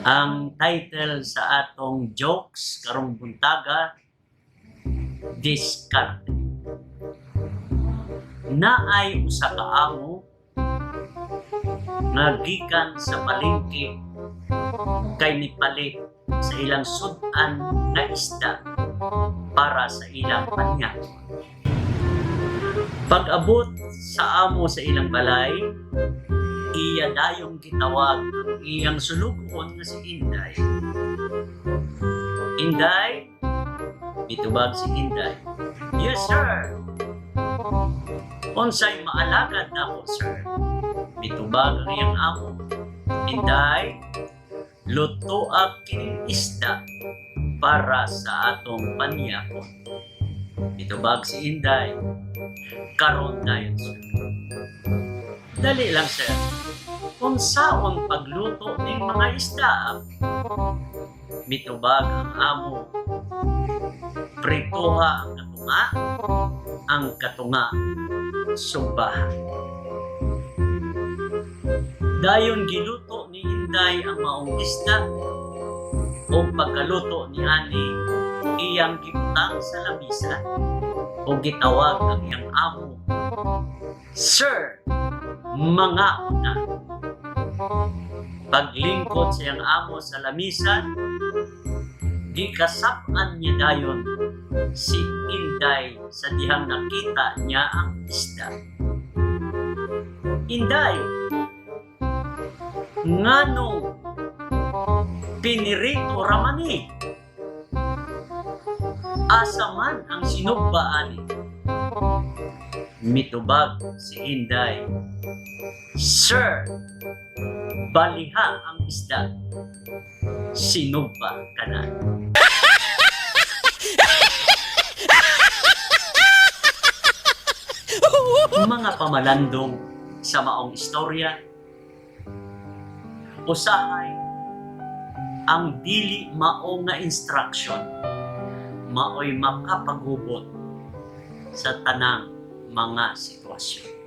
Ang title sa atong jokes karong buntaga, diskarte. Naay usa ka amo nga gikan sa palengke kay nipalit sa ilang sudan na isda para sa ilang panya. Pag-abot sa amo sa ilang balay, iya dayong gitawag ang iyang sulugon nga si Inday. Inday? Mitubag si Inday. Yes, sir. Unsay maalagad na ako, sir? Mitubag ang iyang amo. Inday, luto ang kining isda para sa atong panyakon. Mitubag si Inday. Karon dayon, sir. Dali lang, sir. Kung saon pagluto ng mga isda, mitubag ang amo. Prituha ang katunga, subahan. Dayon giluto ni Inday ang maong isda o pagkaluto ni Ani, iyang gibutang sa lamisa o gitawag ang iyang amo. Sir, mga una. Paglingkod sa iyang amo sa lamisa, gikasapan niya dayon si Inday sa dihang nakita niya ang isda. Inday, nganong pinirito ramani? Asa man ang sinugbaan? Mitubag si Inday. Sir, baliha ang isda. Sinugba ka na. Mga pamalandong sa maong istorya, usahay ang dili mao nga instruction maoy makapagubot sa tanang mga sitwasyon.